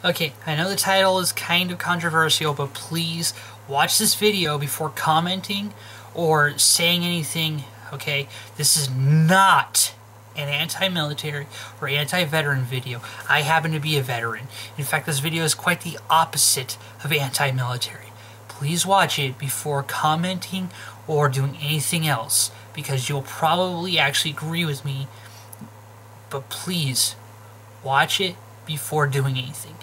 Okay, I know the title is kind of controversial, but please watch this video before commenting or saying anything, okay? This is not an anti-military or anti-veteran video. I happen to be a veteran. In fact, this video is quite the opposite of anti-military. Please watch it before commenting or doing anything else, because you'll probably actually agree with me, but please watch it before doing anything.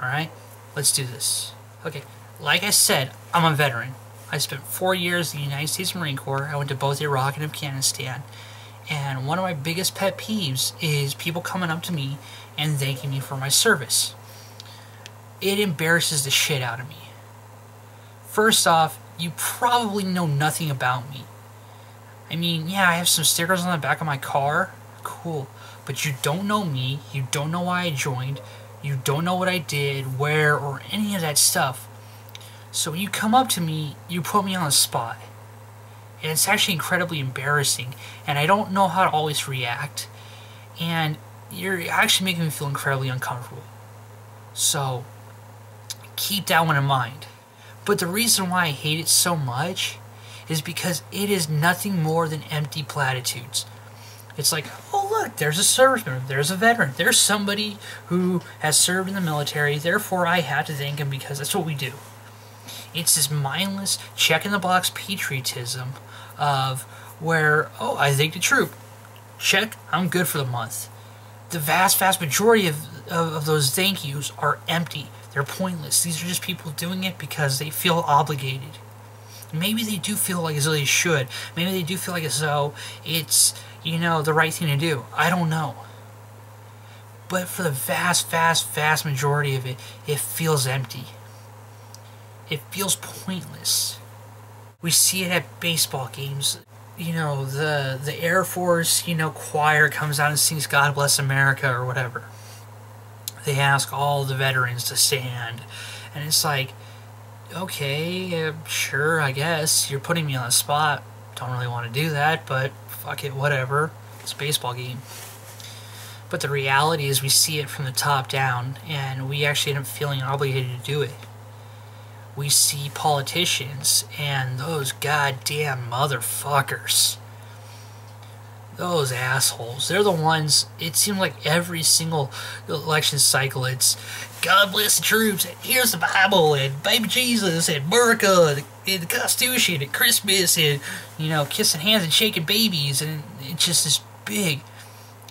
Alright, let's do this. Okay, like I said, I'm a veteran. I spent 4 years in the United States Marine Corps. I went to both Iraq and Afghanistan. And one of my biggest pet peeves is people coming up to me and thanking me for my service. It embarrasses the shit out of me. First off, you probably know nothing about me. I mean, yeah, I have some stickers on the back of my car. Cool. But you don't know me. You don't know why I joined. You don't know what I did, where, or any of that stuff. So when you come up to me, you put me on the spot. And it's actually incredibly embarrassing. And I don't know how to always react. And you're actually making me feel incredibly uncomfortable. So keep that one in mind. But the reason why I hate it so much is because it is nothing more than empty platitudes. It's like, oh look, there's a serviceman, there's a veteran, there's somebody who has served in the military, therefore I have to thank him because that's what we do. It's this mindless, check-in-the-box patriotism of where, oh, I thank the troop. Check, I'm good for the month. The vast majority of those thank yous are empty. They're pointless. These are just people doing it because they feel obligated. Maybe they do feel like as though they should. Maybe they do feel like as though it's, you know, the right thing to do. I don't know. But for the vast majority of it, it feels empty. It feels pointless. We see it at baseball games. You know, the Air Force, you know, choir comes out and sings God Bless America or whatever. They ask all the veterans to stand. And it's like, okay, sure, I guess. You're putting me on the spot. Don't really want to do that, but fuck it, whatever. It's a baseball game. But the reality is we see it from the top down, and we actually end up feeling obligated to do it. We see politicians and those goddamn motherfuckers. Those assholes. They're the ones, it seems like every single election cycle, it's God bless the troops, and here's the Bible, and baby Jesus, and America, and the Constitution, and Christmas, and, you know, kissing hands and shaking babies, and it's just this big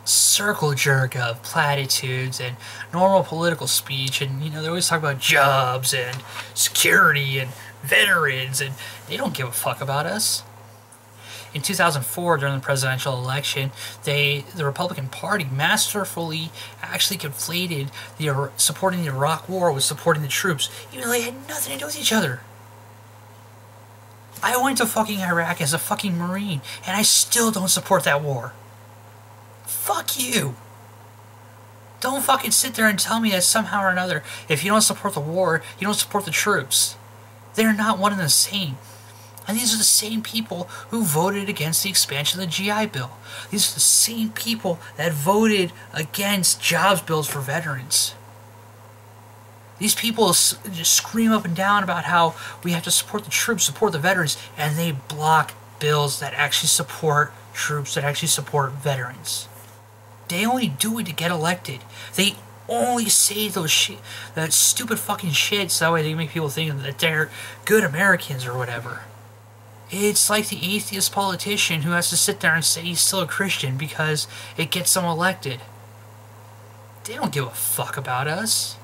circle jerk of platitudes and normal political speech, and, you know, they always talk about jobs, and security, and veterans, and they don't give a fuck about us. In 2004, during the presidential election, the Republican Party masterfully actually conflated supporting the Iraq War with supporting the troops, even though they had nothing to do with each other. I went to fucking Iraq as a fucking Marine, and I still don't support that war. Fuck you. Don't fucking sit there and tell me that somehow or another, if you don't support the war, you don't support the troops. They're not one and the same. And these are the same people who voted against the expansion of the GI Bill. These are the same people that voted against jobs bills for veterans. These people just scream up and down about how we have to support the troops, support the veterans, and they block bills that actually support troops, that actually support veterans. They only do it to get elected. They only say that stupid fucking shit so that way they make people think that they're good Americans or whatever. It's like the atheist politician who has to sit there and say he's still a Christian because it gets them elected. They don't give a fuck about us.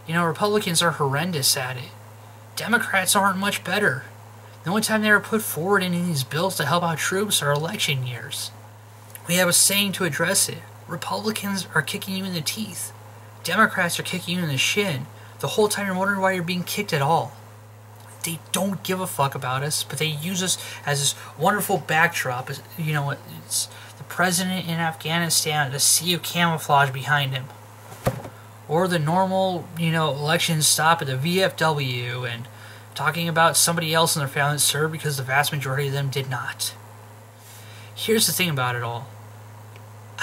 You know, Republicans are horrendous at it. Democrats aren't much better. The only time they ever put forward any of these bills to help out troops are election years. We have a saying to address it. Republicans are kicking you in the teeth. Democrats are kicking you in the shin. The whole time you're wondering why you're being kicked at all. They don't give a fuck about us, but they use us as this wonderful backdrop. You know, it's the president in Afghanistan, the sea of camouflage behind him. Or the normal, you know, election stop at the VFW and talking about somebody else in their family that served because the vast majority of them did not. Here's the thing about it all.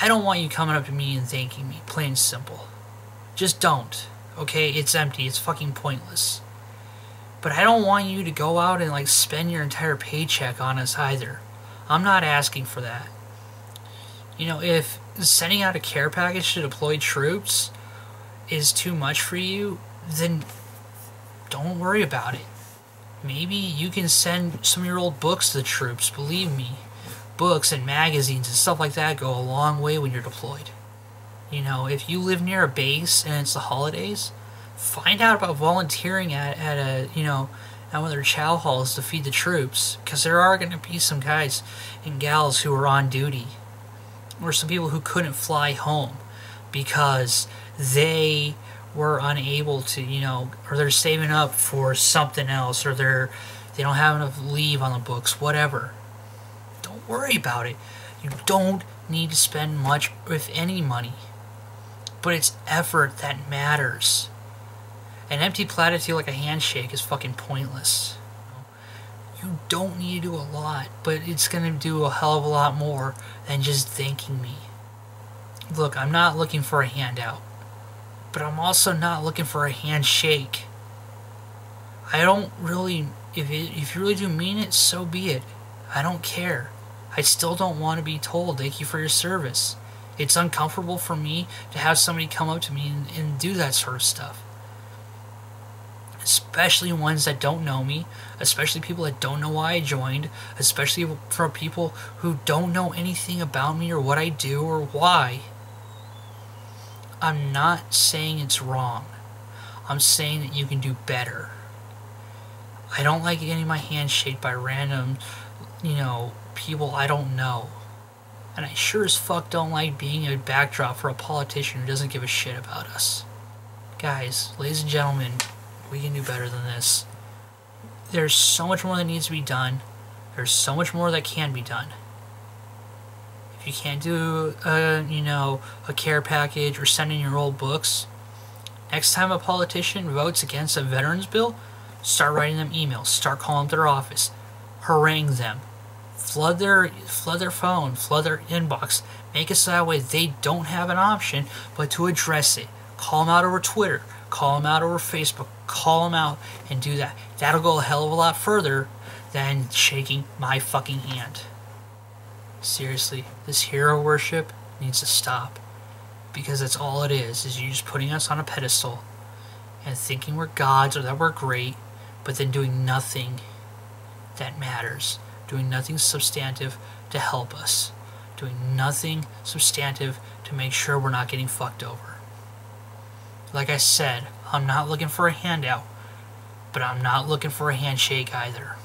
I don't want you coming up to me and thanking me, plain and simple. Just don't. Okay? It's empty. It's fucking pointless. But I don't want you to go out and like spend your entire paycheck on us either. I'm not asking for that. You know, if sending out a care package to deploy troops is too much for you, then don't worry about it. Maybe you can send some of your old books to the troops. Believe me, books and magazines and stuff like that go a long way when you're deployed. You know, if you live near a base and it's the holidays, find out about volunteering at a, you know, at one of their chow halls to feed the troops, because there are going to be some guys and gals who are on duty, or some people who couldn't fly home because they were unable to, you know, or they're saving up for something else, or they don't have enough leave on the books, whatever. Don't worry about it. You don't need to spend much, if any, money. But it's effort that matters. An empty platitude like a handshake is fucking pointless. You don't need to do a lot, but it's going to do a hell of a lot more than just thanking me. Look, I'm not looking for a handout, but I'm also not looking for a handshake. I don't really, if you really do mean it, so be it. I don't care. I still don't want to be told thank you for your service. It's uncomfortable for me to have somebody come up to me and do that sort of stuff. Especially ones that don't know me, especially people that don't know why I joined, especially for people who don't know anything about me or what I do or why. I'm not saying it's wrong. I'm saying that you can do better. I don't like getting my hand shaked by random, you know, people I don't know. And I sure as fuck don't like being a backdrop for a politician who doesn't give a shit about us. Guys, ladies and gentlemen, we can do better than this. There's so much more that needs to be done. There's so much more that can be done. If you can't do, you know, a care package or send in your old books, next time a politician votes against a veterans bill, start writing them emails. Start calling to their office. Harangue them. Flood their phone. Flood their inbox. Make it so that way they don't have an option but to address it. Call them out over Twitter. Call them out over Facebook. Call them out and do that. That'll go a hell of a lot further than shaking my fucking hand. Seriously, this hero worship needs to stop. Because that's all it is you just putting us on a pedestal and thinking we're gods or that we're great, but then doing nothing that matters. Doing nothing substantive to help us. Doing nothing substantive to make sure we're not getting fucked over. Like I said, I'm not looking for a handout, but I'm not looking for a handshake either.